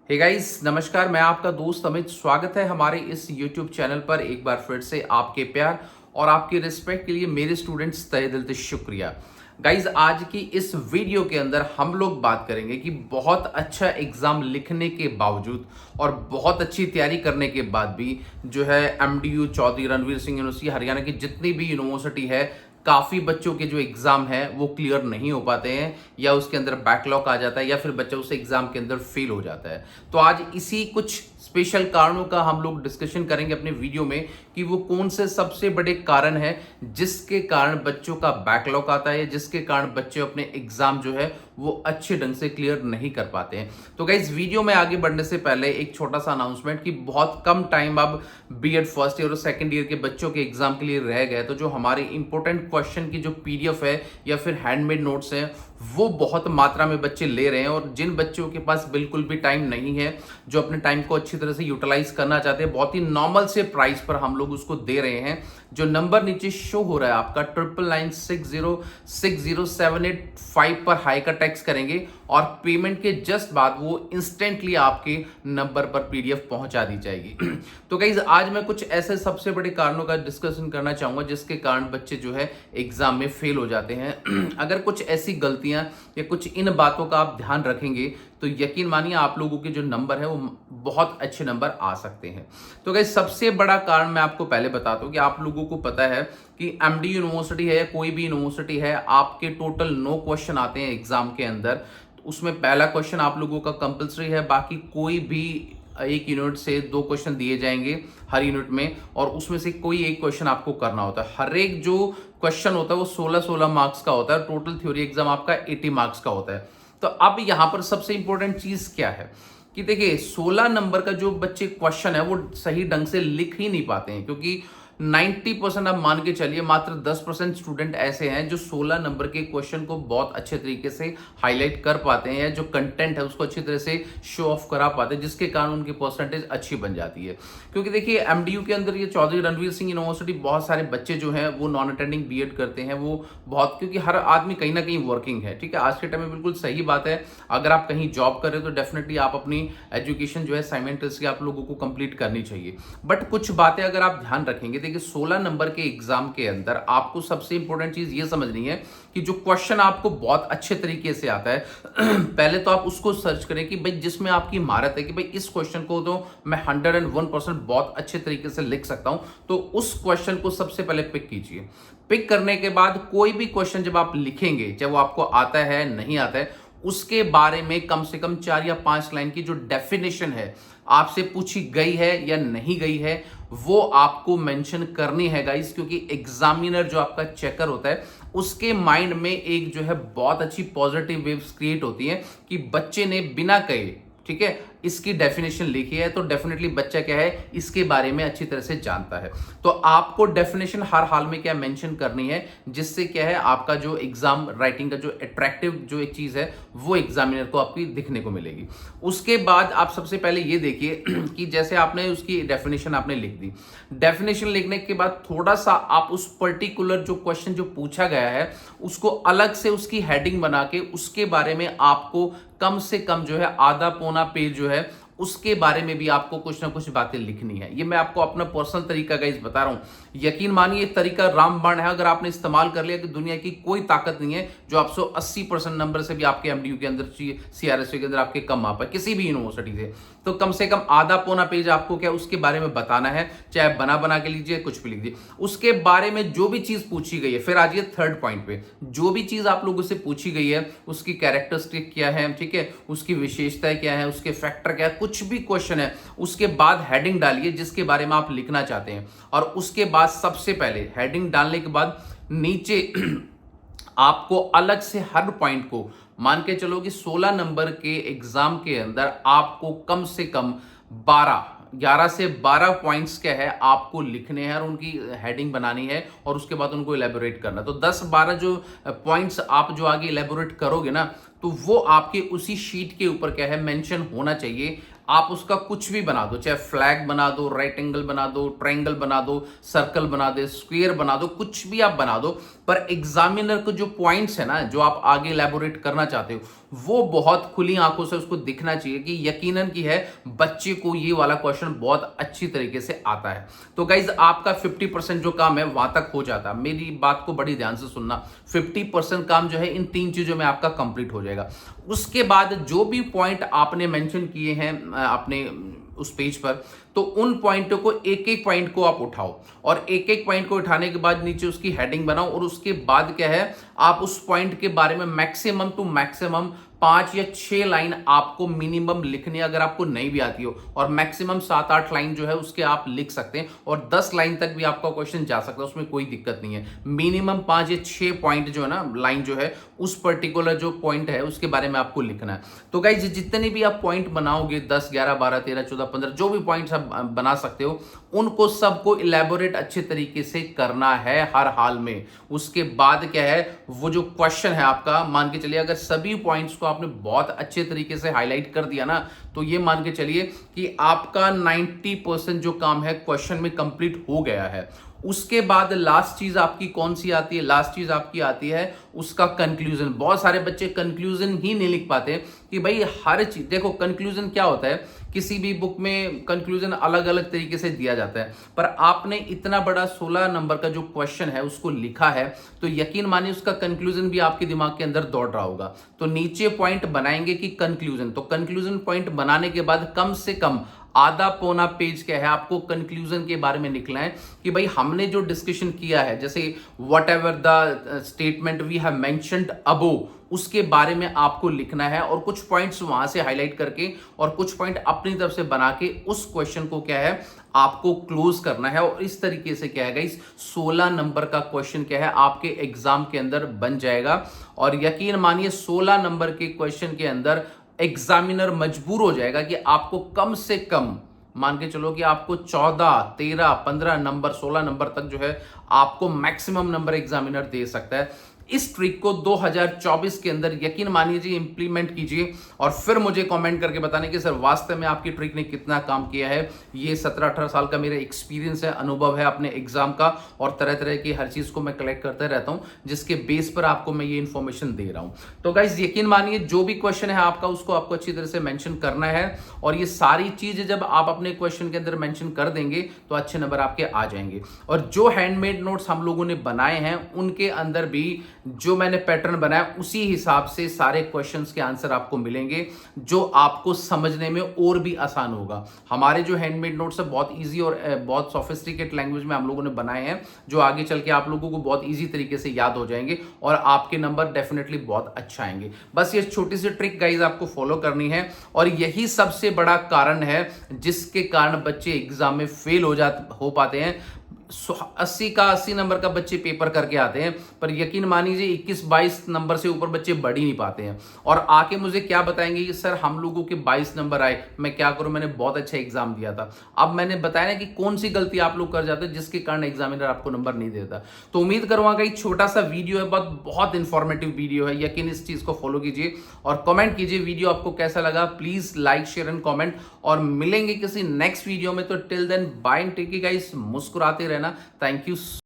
Hey guys नमस्कार। मैं आपका दोस्त अमित। स्वागत है हमारे इस YouTube चैनल पर। एक बार फिर से आपके प्यार और आपके रिस्पेक्ट के लिए मेरे स्टूडेंट्स तहे दिल से शुक्रिया। गाइस आज की इस वीडियो के अंदर हम लोग बात करेंगे कि बहुत अच्छा एग्जाम लिखने के बावजूद और बहुत अच्छी तैयारी करने के बाद भी जो है MDU चौधरी रणवीर सिंह यूनिवर्सिटी हरियाणा की जितनी भी यूनिवर्सिटी है, काफ़ी बच्चों के जो एग्ज़ाम है वो क्लियर नहीं हो पाते हैं या उसके अंदर बैकलॉग आ जाता है या फिर बच्चा उस एग्ज़ाम के अंदर फेल हो जाता है। तो आज इसी कुछ स्पेशल कारणों का हम लोग डिस्कशन करेंगे अपने वीडियो में कि वो कौन से सबसे बड़े कारण हैं जिसके कारण बच्चों का बैकलॉग आता है, जिसके कारण बच्चे अपने एग्ज़ाम जो है वो अच्छे ढंग से क्लियर नहीं कर पाते हैं। तो गाइस वीडियो में आगे बढ़ने से पहले एक छोटा सा अनाउंसमेंट कि बहुत कम टाइम अब बीएड फर्स्ट ईयर और सेकंड ईयर के बच्चों के एग्जाम के लिए रह गए। तो जो हमारे इंपॉर्टेंट क्वेश्चन की जो PDF है या फिर हैंडमेड नोट्स हैं वो बहुत मात्रा में बच्चे ले रहे हैं, और जिन बच्चों के पास बिल्कुल भी टाइम नहीं है, जो अपने टाइम को अच्छी तरह से यूटिलाइज करना चाहते हैं, बहुत ही नॉर्मल से प्राइस पर हम लोग उसको दे रहे हैं। जो नंबर नीचे शो हो रहा है आपका 9996060785 पर हाई का टेक्स्ट करेंगे और पेमेंट के जस्ट बाद वो इंस्टेंटली आपके नंबर पर PDF पहुंचा दी जाएगी। तो गाइस आज मैं कुछ ऐसे सबसे बड़े कारणों का डिस्कशन करना चाहूंगा जिसके कारण बच्चे जो है एग्जाम में फेल हो जाते हैं। अगर कुछ ऐसी गलतियां या कुछ इन बातों का आप ध्यान रखेंगे तो यकीन मानिए आप लोगों के जो नंबर है वो बहुत अच्छे नंबर आ सकते हैं। तो गाइस सबसे बड़ा कारण मैं आपको पहले बताता हूं कि आप लोगों को पता है कि MD यूनिवर्सिटी है या कोई भी यूनिवर्सिटी है, आपके टोटल 9 क्वेश्चन आते हैं एग्जाम के अंदर। उसमें पहला क्वेश्चन आप लोगों का कंपलसरी है, बाकी कोई भी एक यूनिट से 2 क्वेश्चन दिए जाएंगे हर यूनिट में, और उसमें से कोई एक क्वेश्चन आपको करना होता है। हर एक जो क्वेश्चन होता है वो 16-16 मार्क्स का होता है। टोटल थ्योरी एग्जाम आपका 80 मार्क्स का होता है। तो अब यहां पर सबसे इंपॉर्टेंट चीज क्या है कि देखिए 16 नंबर का जो बच्चे क्वेश्चन है वो सही ढंग से लिख ही नहीं पाते हैं, क्योंकि 90% आप मान के चलिए मात्र 10% स्टूडेंट ऐसे हैं जो 16 नंबर के क्वेश्चन को बहुत अच्छे तरीके से हाईलाइट कर पाते हैं या जो कंटेंट है उसको अच्छी तरह से शो ऑफ करा पाते हैं, जिसके कारण उनकी परसेंटेज अच्छी बन जाती है। क्योंकि देखिए MDU के अंदर ये चौधरी रणवीर सिंह यूनिवर्सिटी बहुत सारे बच्चे जो हैं वो नॉन अटेंडिंग बीएड करते हैं। वो बहुत, क्योंकि हर आदमी कहीं ना कहीं वर्किंग है, ठीक है, आज के टाइम में बिल्कुल सही बात है। अगर आप कहीं जॉब कर रहे हो तो डेफिनेटली आप अपनी एजुकेशन जो है साइमल्टेनियसली आप लोगों को कंप्लीट करनी चाहिए। बट कुछ बातें अगर आप ध्यान रखेंगे, देखिए 16 नंबर के एग्जाम के अंदर आपको सबसे इंपॉर्टेंट चीज ये समझनी है कि जो क्वेश्चन आपको बहुत अच्छे तरीके से आता है पहले तो आप उसको सर्च करें कि भाई जिसमें आपकी महारत है कि भाई इस क्वेश्चन को तो मैं 101% बहुत अच्छे तरीके से लिख सकता हूं, तो उस क्वेश्चन को सबसे पहले पिक कीजिए। पिक करने के बाद कोई भी क्वेश्चन जब आप लिखेंगे, चाहे वो आपको आता है नहीं आता है, उसके बारे में कम से कम 4 या 5 लाइन की जो डेफिनेशन है आपसे पूछी गई है या नहीं गई है वो आपको मेंशन करनी है गाइस। क्योंकि एग्जामिनर जो आपका चेकर होता है उसके माइंड में एक जो है बहुत अच्छी पॉजिटिव वेव्स क्रिएट होती है कि बच्चे ने बिना कहे, ठीक है, इसकी डेफिनेशन लिखी है, तो डेफिनेटली बच्चा क्या है इसके बारे में अच्छी तरह से जानता है। तो आपको डेफिनेशन हर हाल में क्या मेंशन करनी है, जिससे क्या है आपका जो एग्जाम राइटिंग का जो अट्रैक्टिव जो एक चीज है वो एग्जामिनर को आपकी दिखने को मिलेगी। उसके बाद आप सबसे पहले ये देखिए कि जैसे आपने उसकी डेफिनेशन आपने लिख दी, डेफिनेशन लिखने के बाद थोड़ा सा आप उस पर्टिकुलर जो क्वेश्चन जो पूछा गया है उसको अलग से उसकी हेडिंग बना के उसके बारे में आपको कम से कम जो है आधा पौना पेज जो है उसके बारे में भी आपको कुछ ना कुछ बातें लिखनी है। ये मैं आपको अपना पर्सनल तरीका गाइस बता रहा हूं। यकीन मानिए ये तरीका रामबाण है, अगर आपने इस्तेमाल कर लिया कि दुनिया की कोई ताकत नहीं है जो 180% नंबर से भी आपके MDU के अंदर CRSU के अंदर आपके कम आ पाए किसी भी यूनिवर्सिटी से। तो कम से कम आधा पौना पेज आपको क्या उसके बारे में बताना है, चाहे बना बना के लीजिए, कुछ भी लिख दीजिए उसके बारे में जो भी चीज पूछी गई है। फिर आ जाइए थर्ड पॉइंट पे, जो भी चीज आप लोगों से पूछी गई है उसकी कैरेक्टरिस्टिक क्या है, ठीक है, उसकी विशेषताएं क्या है, उसके फैक्टर क्या है, कुछ भी क्वेश्चन है उसके बाद हेडिंग डालिए जिसके बारे में आप लिखना चाहते हैं। और उसके बाद सबसे पहले हेडिंग डालने के बाद नीचे आपको अलग से हर पॉइंट को मान के चलो कि 16 नंबर के एग्जाम के अंदर आपको कम से कम 11 से 12 पॉइंट्स क्या है आपको लिखने हैं और उनकी हेडिंग बनानी है और उसके बाद उनको इलेबोरेट करना। तो 10-12 जो पॉइंट्स आप जो आगे इलेबोरेट करोगे ना, तो वो आपके उसी शीट के ऊपर क्या है मेंशन होना चाहिए। आप उसका कुछ भी बना दो, चाहे फ्लैग बना दो, राइट एंगल बना दो, ट्रायंगल बना दो, सर्कल बना दो, स्क्वायर बना दो, कुछ भी आप बना दो, पर एग्जामिनर को जो पॉइंट्स है ना, जो आप आगे इलैबोरेट करना चाहते हो, वो बहुत खुली आंखों से उसको दिखना चाहिए कि यकीनन की है बच्चे को ये वाला क्वेश्चन बहुत अच्छी तरीके से आता है। तो गाइज आपका 50% जो काम है वहां तक हो जाता है। मेरी बात को बड़ी ध्यान से सुनना, 50% काम जो है इन 3 चीजों में आपका कंप्लीट हो जाएगा। उसके बाद जो भी पॉइंट आपने मेंशन किए हैं अपने उस पेज पर, तो उन पॉइंटों को एक एक पॉइंट को आप उठाओ, और एक एक पॉइंट को उठाने के बाद नीचे उसकी हेडिंग बनाओ, और उसके बाद क्या है आप उस पॉइंट के बारे में मैक्सिमम टू मैक्सिमम 5 या 6 लाइन आपको मिनिमम लिखनी है, अगर आपको नहीं भी आती हो, और मैक्सिमम 7-8 लाइन जो है उसके आप लिख सकते हैं, और 10 लाइन तक भी आपका क्वेश्चन जा सकता है, उसमें कोई दिक्कत नहीं है। मिनिमम 5 या 6 पॉइंट जो है ना, लाइन जो है उस पर्टिकुलर जो पॉइंट है उसके बारे में आपको लिखना है। तो गाइज जितने भी आप पॉइंट बनाओगे, 10, 11, 12, 13, 14, 15 जो भी पॉइंट्स आप बना सकते हो, उनको सबको इलेबोरेट अच्छे तरीके से करना है हर हाल में। उसके बाद क्या है, वो जो क्वेश्चन है आपका, मान के चलिए अगर सभी पॉइंट्स को आपने बहुत अच्छे तरीके से हाईलाइट कर दिया ना, तो ये मान के चलिए कि आपका 90% जो काम है क्वेश्चन में कंप्लीट हो गया है। उसके बाद लास्ट चीज आपकी कौन सी आती है? लास्ट चीज आपकी आती है उसका कंक्लूजन। बहुत सारे बच्चे कंक्लूजन ही नहीं लिख पाते कि भाई हर चीज, देखो कंक्लूजन क्या होता है, किसी भी बुक में कंक्लूजन अलग अलग तरीके से दिया जाता है, पर आपने इतना बड़ा 16 नंबर का जो क्वेश्चन है उसको लिखा है, तो यकीन मानिए उसका कंक्लूजन भी आपके दिमाग के अंदर दौड़ रहा होगा। तो नीचे पॉइंट बनाएंगे कि कंक्लूजन, तो कंक्लूजन पॉइंट बनाने के बाद कम से कम आधा पौना पेज क्या है आपको कंक्लूजन के बारे में निकला है कि भाई हमने जो डिस्कशन किया है, जैसे whatever the statement we have mentioned above, उसके बारे में आपको लिखना है, और कुछ पॉइंट्स वहां से हाईलाइट करके और कुछ पॉइंट अपनी तरफ से बना के उस क्वेश्चन को क्या है आपको क्लोज करना है। और इस तरीके से क्या है इस 16 नंबर का क्वेश्चन क्या है आपके एग्जाम के अंदर बन जाएगा। और यकीन मानिए 16 नंबर के क्वेश्चन के अंदर एग्जामिनर मजबूर हो जाएगा कि आपको कम से कम मान के चलो कि आपको 14, 13, 15 नंबर, 16 नंबर तक जो है आपको मैक्सिमम नंबर एग्जामिनर दे सकता है। इस ट्रिक को 2024 के अंदर यकीन मानिए जी इंप्लीमेंट कीजिए, और फिर मुझे कमेंट करके बताने कि सर वास्तव में आपकी ट्रिक ने कितना काम किया है। ये 17-18 साल का मेरा एक्सपीरियंस है, अनुभव है अपने एग्जाम का, और तरह तरह की हर चीज को मैं कलेक्ट करते रहता हूं, जिसके बेस पर आपको मैं ये इन्फॉर्मेशन दे रहा हूं। तो गाइज यकीन मानिए जो भी क्वेश्चन है आपका उसको आपको अच्छी तरह से मेंशन करना है, और ये सारी चीज जब आप अपने क्वेश्चन के अंदर मेंशन कर देंगे तो अच्छे नंबर आपके आ जाएंगे। और जो हैंडमेड नोट्स हम लोगों ने बनाए हैं उनके अंदर भी जो मैंने पैटर्न बनाया उसी हिसाब से सारे क्वेश्चंस के आंसर आपको मिलेंगे, जो आपको समझने में और भी आसान होगा। हमारे जो हैंडमेड नोट्स है बहुत इजी और बहुत सोफिस्टिकेट लैंग्वेज में हम लोगों ने बनाए हैं, जो आगे चल के आप लोगों को बहुत इजी तरीके से याद हो जाएंगे, और आपके नंबर डेफिनेटली बहुत अच्छा आएंगे। बस ये छोटी सी ट्रिक गाइज आपको फॉलो करनी है, और यही सबसे बड़ा कारण है जिसके कारण बच्चे एग्जाम में फेल हो पाते हैं। 80 नंबर का बच्चे पेपर करके आते हैं, पर यकीन मानिए 21-22 नंबर से ऊपर बच्चे बढ़ ही नहीं पाते हैं, और आके मुझे क्या बताएंगे कि सर हम लोगों के 22 नंबर आए, मैं क्या करूं, मैंने बहुत अच्छा एग्जाम दिया था। अब मैंने बताया ना कि कौन सी गलती आप लोग कर जाते हैं जिसके कारण एग्जामिनर आपको नंबर नहीं देता। तो उम्मीद करूंगा कि छोटा सा वीडियो है, बहुत इंफॉर्मेटिव वीडियो है, यकीन इस चीज को फॉलो कीजिए और कमेंट कीजिए वीडियो आपको कैसा लगा। Please like, share and comment, और मिलेंगे किसी नेक्स्ट वीडियो में। तो till then bye and take care guys, मुस्कुराते रहना। Thank you.